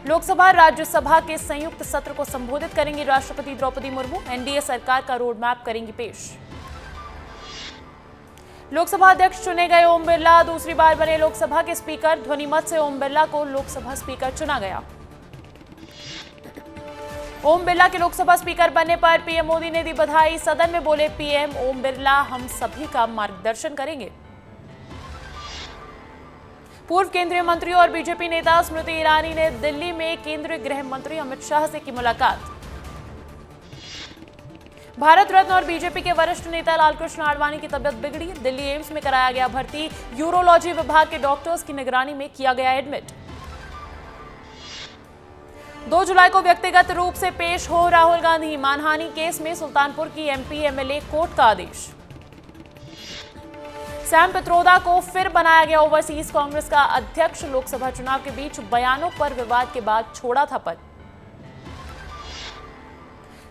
लोकसभा राज्यसभा के संयुक्त सत्र को संबोधित करेंगी राष्ट्रपति द्रौपदी मुर्मू। एनडीए सरकार का रोड मैप करेंगी पेश। लोकसभा अध्यक्ष चुने गए ओम बिरला दूसरी बार बने लोकसभा के स्पीकर। ध्वनिमत से ओम बिरला को लोकसभा स्पीकर चुना गया। ओम बिरला के लोकसभा स्पीकर बनने पर पीएम मोदी ने दी बधाई। सदन में बोले पीएम, ओम बिरला हम सभी का मार्गदर्शन करेंगे। पूर्व केंद्रीय मंत्री और बीजेपी नेता स्मृति ईरानी ने दिल्ली में केंद्रीय गृह मंत्री अमित शाह से की मुलाकात। भारत रत्न और बीजेपी के वरिष्ठ नेता लालकृष्ण आडवाणी की तबियत बिगड़ी। दिल्ली एम्स में कराया गया भर्ती। यूरोलॉजी विभाग के डॉक्टर्स की निगरानी में किया गया एडमिट। 2 जुलाई को व्यक्तिगत रूप से पेश हो राहुल गांधी। मानहानि केस में सुल्तानपुर की एमपी एमएलए कोर्ट का आदेश। सैम पित्रोदा को फिर बनाया गया ओवरसीज कांग्रेस का अध्यक्ष। लोकसभा चुनाव के बीच बयानों पर विवाद के बाद छोड़ा था पद।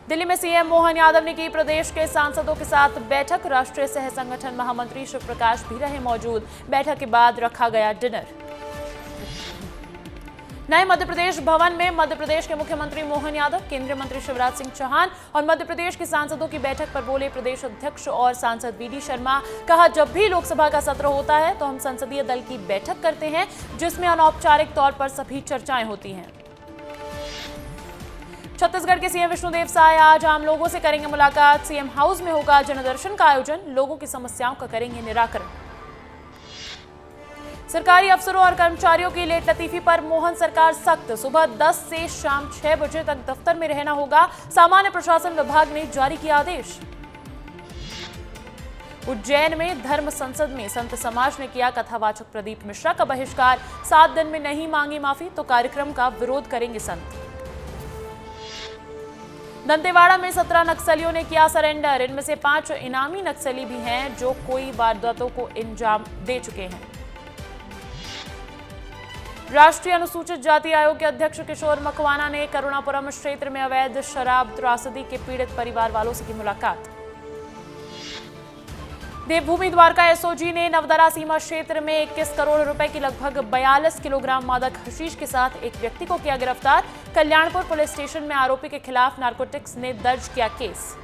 दिल्ली में सीएम मोहन यादव ने की प्रदेश के सांसदों के साथ बैठक। राष्ट्रीय सह संगठन महामंत्री शिव प्रकाश भी रहे मौजूद। बैठक के बाद रखा गया डिनर। नए मध्य प्रदेश भवन में मध्य प्रदेश के मुख्यमंत्री मोहन यादव, केंद्रीय मंत्री शिवराज सिंह चौहान और मध्य प्रदेश के सांसदों की बैठक पर बोले प्रदेश अध्यक्ष और सांसद वीडी शर्मा। कहा, जब भी लोकसभा का सत्र होता है तो हम संसदीय दल की बैठक करते हैं जिसमें अनौपचारिक तौर पर सभी चर्चाएं होती हैं। छत्तीसगढ़ के सीएम विष्णुदेव साय आज आम लोगों से करेंगे मुलाकात। सीएम हाउस में होगा जनदर्शन का आयोजन। लोगों की समस्याओं का करेंगे निराकरण। सरकारी अफसरों और कर्मचारियों की लेट लतीफी पर मोहन सरकार सख्त। सुबह 10 से शाम 6 बजे तक दफ्तर में रहना होगा। सामान्य प्रशासन विभाग ने जारी किया आदेश। उज्जैन में धर्म संसद में संत समाज ने किया कथावाचक प्रदीप मिश्रा का बहिष्कार। 7 दिन में नहीं मांगी माफी तो कार्यक्रम का विरोध करेंगे संत। दंतेवाड़ा में 17 नक्सलियों ने किया सरेंडर। इनमें से 5 इनामी नक्सली भी हैं जो कोई वारदातों को अंजाम दे चुके हैं। राष्ट्रीय अनुसूचित जाति आयोग के अध्यक्ष किशोर मकवाना ने करुणापुरम क्षेत्र में अवैध शराब त्रासदी के पीड़ित परिवार वालों से की मुलाकात। देवभूमि द्वारका एसओजी ने नवदरा सीमा क्षेत्र में 21 करोड़ रुपए की लगभग 42 किलोग्राम मादक हशीश के साथ एक व्यक्ति को किया गिरफ्तार। कल्याणपुर पुलिस स्टेशन में आरोपी के खिलाफ नारकोटिक्स ने दर्ज किया केस।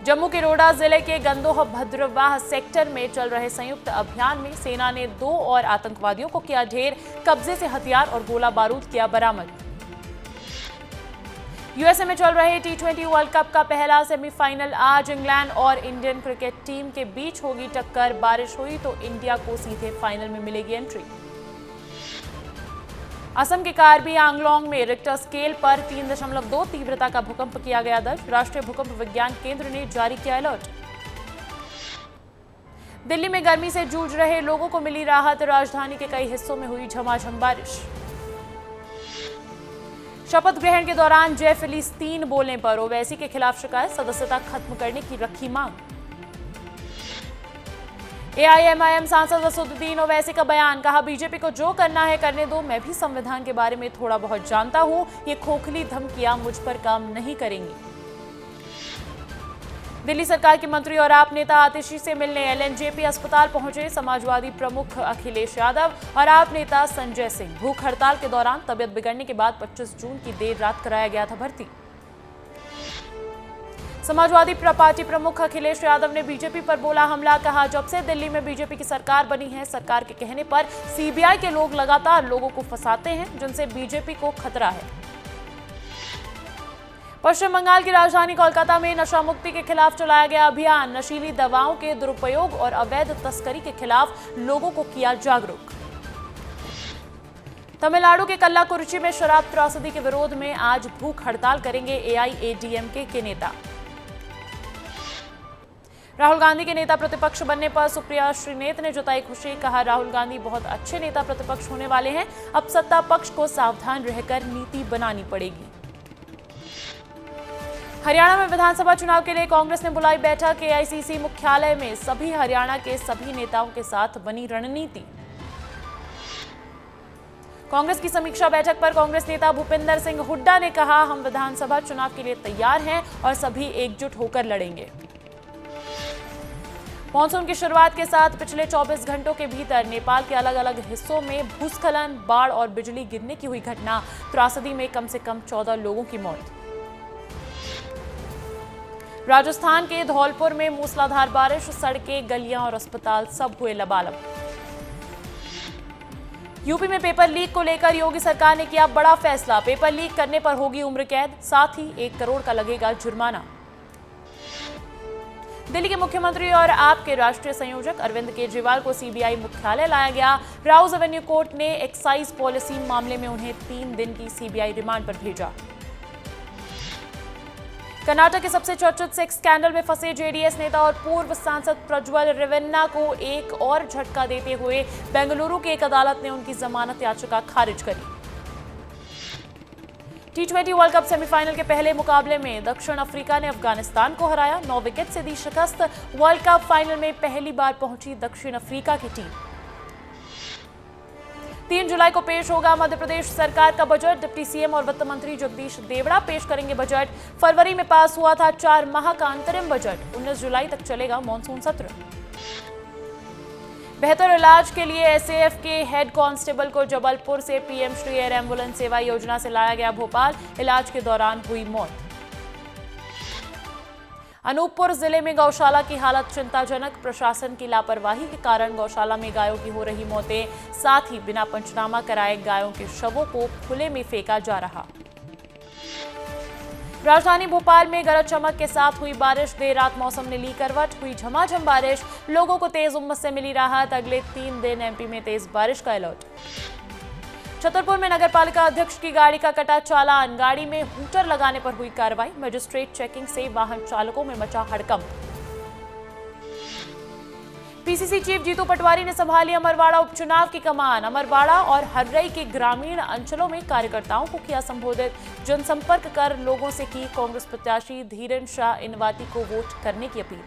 जम्मू के रोडा जिले के गंदोह भद्रवाह सेक्टर में चल रहे संयुक्त अभियान में सेना ने 2 और आतंकवादियों को किया ढेर। कब्जे से हथियार और गोला बारूद किया बरामद। यूएसए में चल रहे T20 वर्ल्ड कप का पहला सेमीफाइनल आज इंग्लैंड और इंडियन क्रिकेट टीम के बीच होगी टक्कर। बारिश हुई तो इंडिया को सीधे फाइनल में मिलेगी एंट्री। असम के कार्बी आंगलोंग में रिक्टर स्केल पर 3.2 तीव्रता का भूकंप किया गया दर्ज। राष्ट्रीय भूकंप विज्ञान केंद्र ने जारी किया अलर्ट। दिल्ली में गर्मी से जूझ रहे लोगों को मिली राहत। राजधानी के कई हिस्सों में हुई झमाझम बारिश। शपथ ग्रहण के दौरान जय फिलिस्तीन बोलने पर ओवैसी के खिलाफ शिकायत। सदस्यता खत्म करने की रखी मांग। एआईएमआईएम सांसद असदुद्दीन ओवैसी का बयान। कहा, बीजेपी को जो करना है करने दो। मैं भी संविधान के बारे में थोड़ा बहुत जानता हूं। ये खोखली धमकियां मुझ पर काम नहीं करेंगी। दिल्ली सरकार के मंत्री और आप नेता आतिशी से मिलने एलएनजेपी अस्पताल पहुंचे। समाजवादी प्रमुख अखिलेश यादव और आप नेता संजय सिंह। भूख हड़ताल के दौरान तबियत बिगड़ने के बाद 25 जून की देर रात कराया गया था भर्ती। समाजवादी पार्टी प्रमुख अखिलेश यादव ने बीजेपी पर बोला हमला। कहा, जब से दिल्ली में बीजेपी की सरकार बनी है, सरकार के कहने पर सीबीआई के लोग लगातार लोगों को फंसाते हैं जिनसे बीजेपी को खतरा है। पश्चिम बंगाल की राजधानी कोलकाता में नशा मुक्ति के खिलाफ चलाया गया अभियान। नशीली दवाओं के दुरुपयोग और अवैध तस्करी के खिलाफ लोगों को किया जागरूक। तमिलनाडु के कल्लाकुरिची में शराब त्रासदी के विरोध में आज भूख हड़ताल करेंगे एआईएडीएमके के नेता। राहुल गांधी के नेता प्रतिपक्ष बनने पर सुप्रिया श्रीनेत ने जताई खुशी। कहा, राहुल गांधी बहुत अच्छे नेता प्रतिपक्ष होने वाले हैं। अब सत्ता पक्ष को सावधान रहकर नीति बनानी पड़ेगी। हरियाणा में विधानसभा चुनाव के लिए कांग्रेस ने बुलाई बैठक। एआईसीसी मुख्यालय में सभी हरियाणा के सभी नेताओं के साथ बनी रणनीति। कांग्रेस की समीक्षा बैठक पर कांग्रेस नेता भूपिंदर सिंह हुड्डा ने कहा, हम विधानसभा चुनाव के लिए तैयार हैं और सभी एकजुट होकर लड़ेंगे। मानसून की शुरुआत के साथ पिछले 24 घंटों के भीतर नेपाल के अलग अलग हिस्सों में भूस्खलन, बाढ़ और बिजली गिरने की हुई घटना। त्रासदी में कम से कम 14 लोगों की मौत। राजस्थान के धौलपुर में मूसलाधार बारिश, सड़कें, गलियां और अस्पताल सब हुए लबालब। यूपी में पेपर लीक को लेकर योगी सरकार ने किया बड़ा फैसला। पेपर लीक करने पर होगी उम्र कैद, साथ ही 1 करोड़ का लगेगा जुर्माना। दिल्ली के मुख्यमंत्री और आप के राष्ट्रीय संयोजक अरविंद केजरीवाल को सीबीआई मुख्यालय लाया गया। राउज एवेन्यू कोर्ट ने एक्साइज पॉलिसी मामले में उन्हें 3 दिन की सीबीआई रिमांड पर भेजा। कर्नाटक के सबसे चर्चित सेक्स स्कैंडल में फंसे जेडीएस नेता और पूर्व सांसद प्रज्वल रेवन्ना को एक और झटका देते हुए बेंगलुरु की एक अदालत ने उनकी जमानत याचिका खारिज करी। T20 वर्ल्ड कप सेमीफाइनल के पहले मुकाबले में दक्षिण अफ्रीका ने अफगानिस्तान को हराया। 9 विकेट से दी शिकस्त। वर्ल्ड कप फाइनल में पहली बार पहुंची दक्षिण अफ्रीका की टीम। 3 जुलाई को पेश होगा मध्य प्रदेश सरकार का बजट। डिप्टी सीएम और वित्त मंत्री जगदीश देवड़ा पेश करेंगे बजट। फरवरी में पास हुआ था 4 माह का अंतरिम बजट। 19 जुलाई तक चलेगा मॉनसून सत्र। बेहतर इलाज के लिए एसएएफ के हेड कांस्टेबल को जबलपुर से पीएम श्री एयर एम्बुलेंस सेवा योजना से लाया गया भोपाल। इलाज के दौरान हुई मौत। अनूपपुर जिले में गौशाला की हालत चिंताजनक। प्रशासन की लापरवाही के कारण गौशाला में गायों की हो रही मौतें, साथ ही बिना पंचनामा कराए गायों के शवों को खुले में फेंका जा रहा। राजधानी भोपाल में गरज चमक के साथ हुई बारिश। देर रात मौसम ने ली करवट। हुई झमाझम बारिश, लोगों को तेज उमस से मिली राहत। अगले 3 दिन एमपी में तेज बारिश का अलर्ट। छतरपुर में नगरपालिका अध्यक्ष की गाड़ी का कटा चालान। गाड़ी में हूटर लगाने पर हुई कार्रवाई। मजिस्ट्रेट चेकिंग से वाहन चालकों में मचा हड़कंप। पीसीसी चीफ जीतू पटवारी ने संभाली अमरवाड़ा उपचुनाव की कमान। अमरवाड़ा और हर्रई के ग्रामीण अंचलों में कार्यकर्ताओं को किया संबोधित। जनसंपर्क कर लोगों से की कांग्रेस प्रत्याशी धीरेन शाह इनवाती को वोट करने की अपील।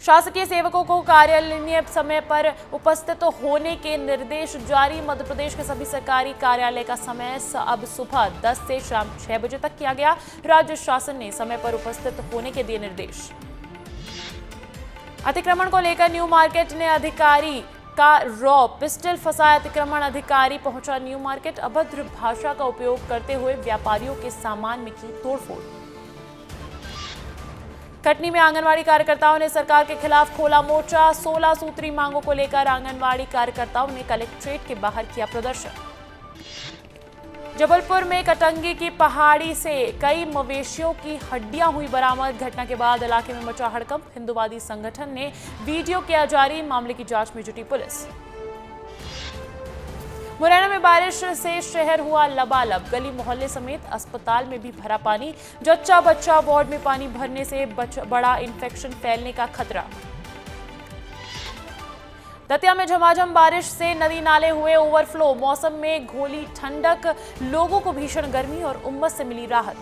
शासकीय सेवकों को कार्यालयीय समय पर उपस्थित होने के निर्देश जारी। मध्य प्रदेश के सभी सरकारी कार्यालय का समय अब सुबह 10 से शाम 6 बजे तक किया गया। राज्य शासन ने समय पर उपस्थित होने के दिए निर्देश। अतिक्रमण को लेकर न्यू मार्केट ने अधिकारी का रॉ पिस्टल फंसाया। अतिक्रमण अधिकारी पहुंचा न्यू मार्केट। अभद्र भाषा का उपयोग करते हुए व्यापारियों के सामान में की तोड़फोड़। कटनी में आंगनवाड़ी कार्यकर्ताओं ने सरकार के खिलाफ खोला मोर्चा। 16 सूत्री मांगों को लेकर आंगनवाड़ी कार्यकर्ताओं ने कलेक्ट्रेट के बाहर किया प्रदर्शन। जबलपुर में कटंगी की पहाड़ी से कई मवेशियों की हड्डियां हुई बरामद। घटना के बाद इलाके में मचा हड़कंप। हिंदुवादी संगठन ने वीडियो किया जारी। मामले की जांच में जुटी पुलिस। मुरैना में बारिश से शहर हुआ लबालब। गली मोहल्ले समेत अस्पताल में भी भरा पानी। जच्चा बच्चा वार्ड में पानी भरने से बड़ा इन्फेक्शन फैलने का खतरा। दतिया में झमाझम बारिश से नदी नाले हुए ओवरफ्लो। मौसम में घोली ठंडक, लोगों को भीषण गर्मी और उमस से मिली राहत।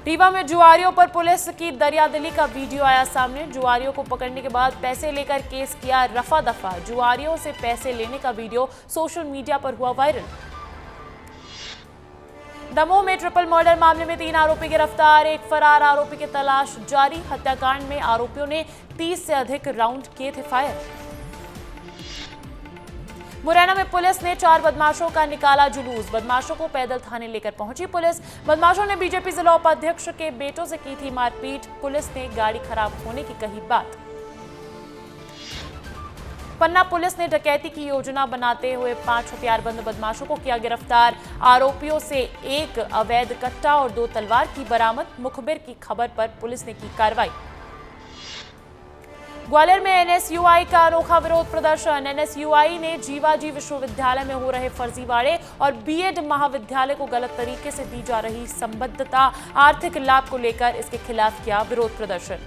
रीवा में जुआरियों पर पुलिस की दरियादिली का वीडियो आया सामने। जुआरियों को पकड़ने के बाद पैसे लेकर केस किया रफा दफा। जुआरियों से पैसे लेने का वीडियो सोशल मीडिया पर हुआ वायरल। दमोह में ट्रिपल मर्डर मामले में 3 आरोपी गिरफ्तार। एक फरार आरोपी की तलाश जारी। हत्याकांड में आरोपियों ने 30 से अधिक राउंड किए थे फायर। मुरैना में पुलिस ने 4 बदमाशों का निकाला जुलूस। बदमाशों को पैदल थाने लेकर पहुंची पुलिस। बदमाशों ने बीजेपी जिला उपाध्यक्ष के बेटों से की थी मारपीट। पुलिस ने गाड़ी खराब होने की कही बात। पन्ना पुलिस ने डकैती की योजना बनाते हुए 5 हथियारबंद बदमाशों को किया गिरफ्तार। आरोपियों से 1 अवैध कट्टा और 2 तलवार की बरामद। मुखबिर की खबर पर पुलिस ने की कार्रवाई। ग्वालियर में एनएसयूआई का अनोखा विरोध प्रदर्शन। एनएसयूआई ने जीवाजी विश्वविद्यालय में हो रहे फर्जीवाड़े और बीएड महाविद्यालय को गलत तरीके से दी जा रही संबद्धता, आर्थिक लाभ को लेकर इसके खिलाफ किया विरोध प्रदर्शन।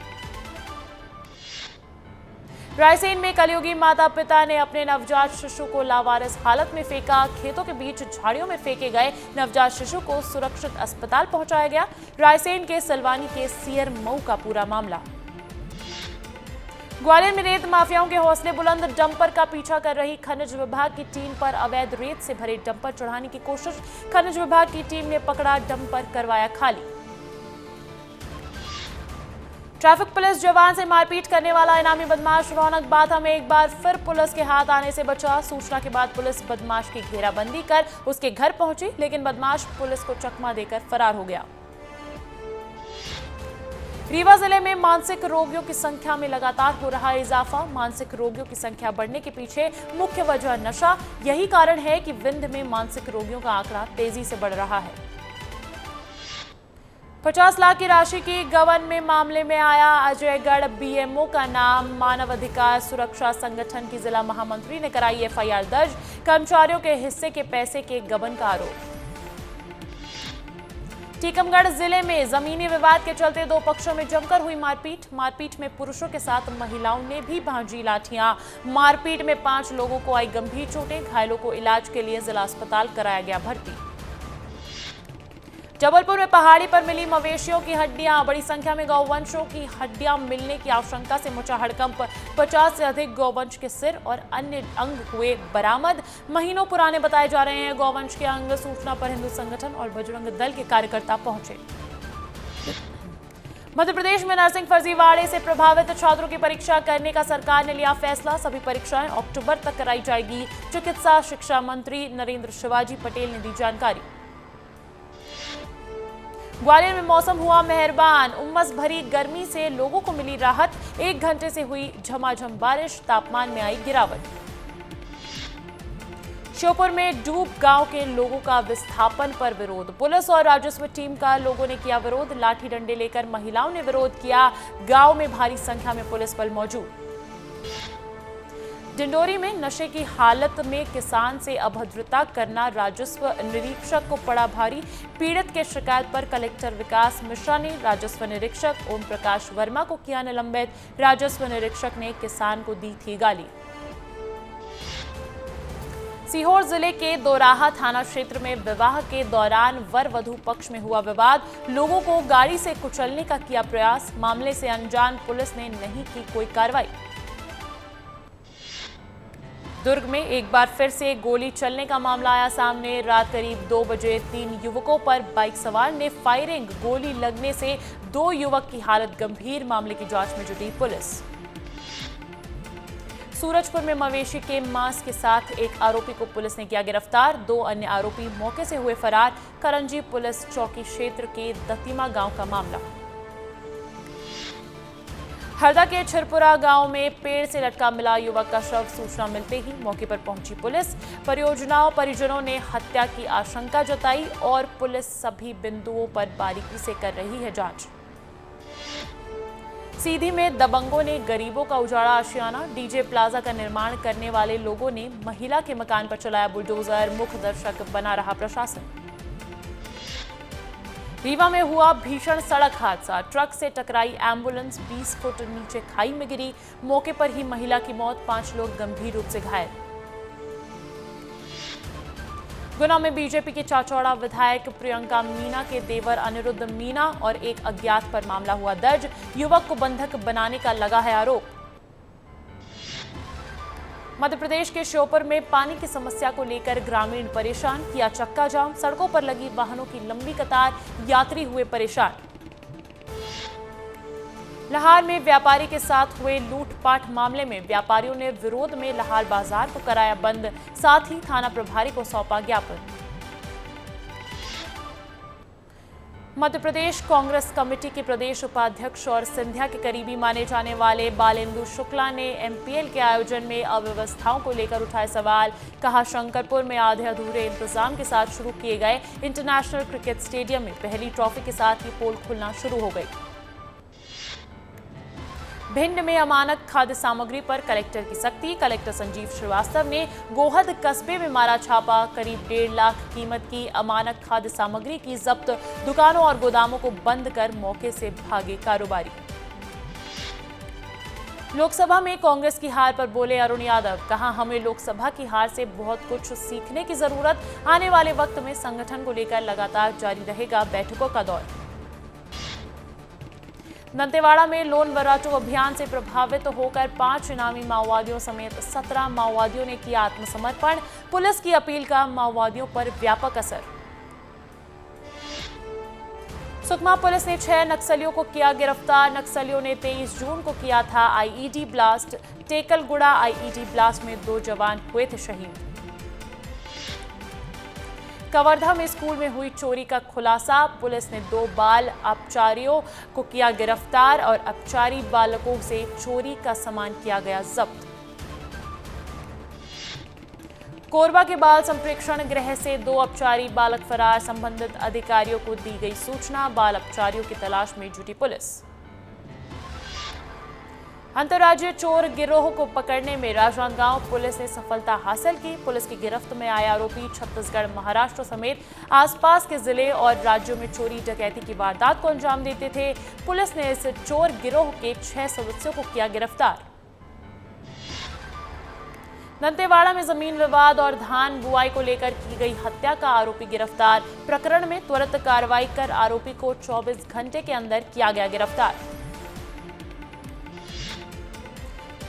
रायसेन में कलयुगी माता पिता ने अपने नवजात शिशु को लावारिस हालत में फेंका। खेतों के बीच झाड़ियों में फेंके गए नवजात शिशु को सुरक्षित अस्पताल पहुंचाया गया। रायसेन के सलवानी के सियर मऊ का पूरा मामला। ग्वालियर में रेत माफियाओं के हौसले बुलंद। डंपर का पीछा कर रही खनिज विभाग की टीम पर अवैध रेत से भरे डंपर चढ़ाने की कोशिश। खनिज विभाग की टीम ने पकड़ा डंपर, करवाया खाली। ट्रैफिक पुलिस जवान से मारपीट करने वाला इनामी बदमाश रौनक बाथा में एक बार फिर पुलिस के हाथ आने से बचा। सूचना के बाद पुलिस बदमाश की घेराबंदी कर उसके घर पहुंची, लेकिन बदमाश पुलिस को चकमा देकर फरार हो गया। रीवा जिले में मानसिक रोगियों की संख्या में लगातार हो रहा है इजाफा। मानसिक रोगियों की संख्या बढ़ने के पीछे मुख्य वजह नशा। यही कारण है कि विंध्य में मानसिक रोगियों का आंकड़ा तेजी से बढ़ रहा है। 50 लाख की राशि की गबन में मामले में आया अजयगढ़ बीएमओ का नाम। मानव अधिकार सुरक्षा संगठन की जिला महामंत्री ने कराई एफआईआर दर्ज। कर्मचारियों के हिस्से के पैसे के गबन का आरोप। टीकमगढ़ जिले में जमीनी विवाद के चलते दो पक्षों में जमकर हुई मारपीट में पुरुषों के साथ महिलाओं ने भी भांजी लाठियां। मारपीट में 5 लोगों को आई गंभीर चोटें। घायलों को इलाज के लिए जिला अस्पताल कराया गया भर्ती। जबलपुर में पहाड़ी पर मिली मवेशियों की हड्डियां। बड़ी संख्या में गौवंशों की हड्डियां मिलने की आशंका से मचा हड़कंप। 50 से अधिक गौवंश के सिर और अन्य अंग हुए बरामद। महीनों पुराने बताए जा रहे हैं गौवंश के अंग। सूचना पर हिंदू संगठन और बजरंग दल के कार्यकर्ता पहुंचे। मध्य प्रदेश में नर्सिंग फर्जीवाड़े से प्रभावित छात्रों की परीक्षा करने का सरकार ने लिया फैसला। सभी परीक्षाएं अक्टूबर तक कराई जाएगी। चिकित्सा शिक्षा मंत्री नरेंद्र शिवाजी पटेल ने दी जानकारी। ग्वालियर में मौसम हुआ मेहरबान। उमस भरी गर्मी से लोगों को मिली राहत। 1 घंटे से हुई झमाझम बारिश। तापमान में आई गिरावट। श्योपुर में डूब गांव के लोगों का विस्थापन पर विरोध। पुलिस और राजस्व टीम का लोगों ने किया विरोध। लाठी डंडे लेकर महिलाओं ने विरोध किया। गांव में भारी संख्या में पुलिस बल मौजूद। डिंडोरी में नशे की हालत में किसान से अभद्रता करना राजस्व निरीक्षक को पड़ा भारी। पीड़ित के शिकायत पर कलेक्टर विकास मिश्रा ने राजस्व निरीक्षक ओम प्रकाश वर्मा को किया निलंबित। राजस्व निरीक्षक ने किसान को दी थी गाली। सीहोर जिले के दोराहा थाना क्षेत्र में विवाह के दौरान वर वधू पक्ष में हुआ विवाद। लोगों को गाड़ी से कुचलने का किया प्रयास। मामले से अनजान पुलिस ने नहीं की कोई कार्रवाई। दुर्ग में एक बार फिर से गोली चलने का मामला आया सामने। रात करीब 2 बजे 3 युवकों पर बाइक सवार ने फायरिंग। गोली लगने से 2 युवक की हालत गंभीर। मामले की जांच में जुटी पुलिस। सूरजपुर में मवेशी के मांस के साथ एक आरोपी को पुलिस ने किया गिरफ्तार। 2 अन्य आरोपी मौके से हुए फरार। करंजी पुलिस चौकी क्षेत्र के दतिमा गांव का मामला। हरदा के छिरपुरा गांव में पेड़ से लटका मिला युवक का शव। सूचना मिलते ही मौके पर पहुंची पुलिस। परिजनों ने हत्या की आशंका जताई और पुलिस सभी बिंदुओं पर बारीकी से कर रही है जांच। सीधी में दबंगों ने गरीबों का उजाड़ा आशियाना। डीजे प्लाजा का निर्माण करने वाले लोगों ने महिला के मकान पर चलाया बुलडोजर। मुख्य दर्शक बना रहा प्रशासन। रीवा में हुआ भीषण सड़क हादसा। ट्रक से टकराई एम्बुलेंस 20 फुट नीचे खाई में गिरी। मौके पर ही महिला की मौत। 5 लोग गंभीर रूप से घायल। गुना में बीजेपी के चाचौड़ा विधायक प्रियंका मीना के देवर अनिरुद्ध मीना और एक अज्ञात पर मामला हुआ दर्ज। युवक को बंधक बनाने का लगा है आरोप। मध्य प्रदेश के श्योपुर में पानी की समस्या को लेकर ग्रामीण परेशान। किया चक्का जाम। सड़कों पर लगी वाहनों की लंबी कतार। यात्री हुए परेशान। लाहौर में व्यापारी के साथ हुए लूटपाट मामले में व्यापारियों ने विरोध में लाहौर बाजार को कराया बंद। साथ ही थाना प्रभारी को सौंपा ज्ञापन। मध्य प्रदेश कांग्रेस कमेटी के प्रदेश उपाध्यक्ष और सिंधिया के करीबी माने जाने वाले बालेंदु शुक्ला ने एमपीएल के आयोजन में अव्यवस्थाओं को लेकर उठाए सवाल। कहा, शंकरपुर में आधे अधूरे इंतजाम के साथ शुरू किए गए इंटरनेशनल क्रिकेट स्टेडियम में पहली ट्रॉफी के साथ ही पोल खुलना शुरू हो गई। भिंड में अमानक खाद्य सामग्री पर कलेक्टर की सख्ती। कलेक्टर संजीव श्रीवास्तव ने गोहद कस्बे में मारा छापा। करीब 1.5 लाख कीमत की अमानक खाद्य सामग्री की जब्त। दुकानों और गोदामों को बंद कर मौके से भागे कारोबारी। लोकसभा में कांग्रेस की हार पर बोले अरुण यादव। कहा, हमें लोकसभा की हार से बहुत कुछ सीखने की जरूरत। आने वाले वक्त में संगठन को लेकर लगातार जारी रहेगा बैठकों का दौर। दंतेवाड़ा में लोन वर्राटू अभियान से प्रभावित होकर 5 इनामी माओवादियों समेत 17 माओवादियों ने किया आत्मसमर्पण। पुलिस की अपील का माओवादियों पर व्यापक असर। सुकमा पुलिस ने 6 नक्सलियों को किया गिरफ्तार। नक्सलियों ने 23 जून को किया था IED blast. Tekalguda IED blast में 2 जवान हुए थे शहीद। कवर्धा में स्कूल में हुई चोरी का खुलासा। पुलिस ने 2 बाल अपचारियों को किया गिरफ्तार और अपचारी बालकों से चोरी का सामान किया गया जब्त। कोरबा के बाल संप्रेक्षण गृह से 2 अपचारी बालक फरार। संबंधित अधिकारियों को दी गई सूचना। बाल अपचारियों की तलाश में जुटी पुलिस। अंतर्राज्यीय चोर गिरोह को पकड़ने में राजनांदगांव पुलिस ने सफलता हासिल की। पुलिस की गिरफ्त में आए आरोपी छत्तीसगढ़, महाराष्ट्र समेत आसपास के जिले और राज्यों में चोरी डकैती की वारदात को अंजाम देते थे। पुलिस ने इस चोर गिरोह के 6 सदस्यों को किया गिरफ्तार। दंतेवाड़ा में जमीन विवाद और धान बुआई को लेकर की गई हत्या का आरोपी गिरफ्तार। प्रकरण में त्वरित कार्रवाई कर आरोपी को 24 घंटे के अंदर किया गया गिरफ्तार।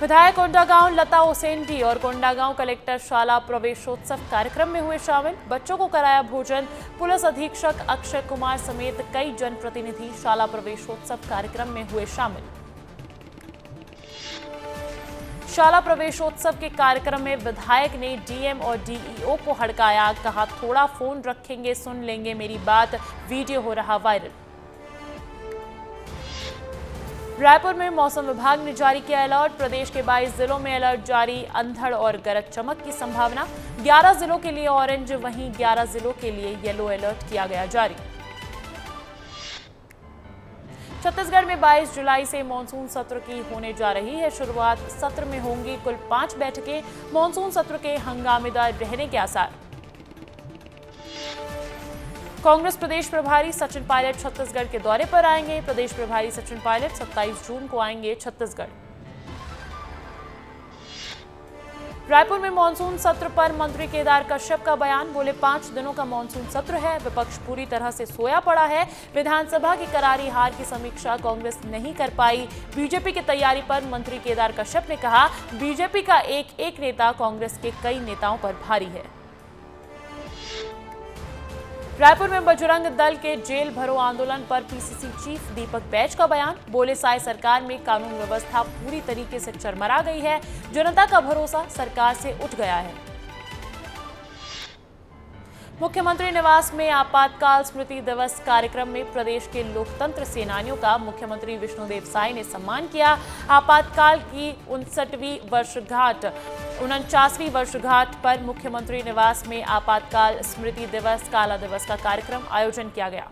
विधायक कोंडागांव लता ओसेंडी और कोंडागांव कलेक्टर शाला प्रवेशोत्सव कार्यक्रम में हुए शामिल। बच्चों को कराया भोजन। पुलिस अधीक्षक अक्षय कुमार समेत कई जनप्रतिनिधि शाला प्रवेशोत्सव कार्यक्रम में हुए शामिल। शाला प्रवेशोत्सव के कार्यक्रम में विधायक ने डीएम और डीईओ को हड़काया। कहा, थोड़ा फोन रखेंगे, सुन लेंगे मेरी बात। वीडियो हो रहा वायरल। रायपुर में मौसम विभाग ने जारी किया अलर्ट। प्रदेश के 22 जिलों में अलर्ट जारी। अंधड़ और गरज चमक की संभावना। 11 जिलों के लिए ऑरेंज, वहीं 11 जिलों के लिए येलो अलर्ट किया गया जारी। छत्तीसगढ़ में 22 जुलाई से मानसून सत्र की होने जा रही है शुरुआत। सत्र में होंगी कुल 5 बैठकें। मानसून सत्र के हंगामेदार रहने के आसार। कांग्रेस प्रदेश प्रभारी सचिन पायलट छत्तीसगढ़ के दौरे पर आएंगे। प्रदेश प्रभारी सचिन पायलट 27 जून को आएंगे छत्तीसगढ़। रायपुर में मानसून सत्र पर मंत्री केदार कश्यप का बयान। बोले, 5 दिनों का मानसून सत्र है, विपक्ष पूरी तरह से सोया पड़ा है। विधानसभा की करारी हार की समीक्षा कांग्रेस नहीं कर पाई। बीजेपी की तैयारी पर मंत्री केदार कश्यप ने कहा, बीजेपी का एक नेता कांग्रेस के कई नेताओं पर भारी है। रायपुर में बजरंग दल के जेल भरो आंदोलन पर पीसीसी चीफ दीपक बैज का बयान। बोले, साय सरकार में कानून व्यवस्था पूरी तरीके से चरमरा गई है। जनता का भरोसा सरकार से उठ गया है। मुख्यमंत्री निवास में आपातकाल स्मृति दिवस कार्यक्रम में प्रदेश के लोकतंत्र सेनानियों का मुख्यमंत्री विष्णुदेव साय ने सम्मान किया। आपातकाल की 49वीं वर्षगांठ पर मुख्यमंत्री निवास में आपातकाल स्मृति दिवस, काला दिवस का कार्यक्रम आयोजन किया गया।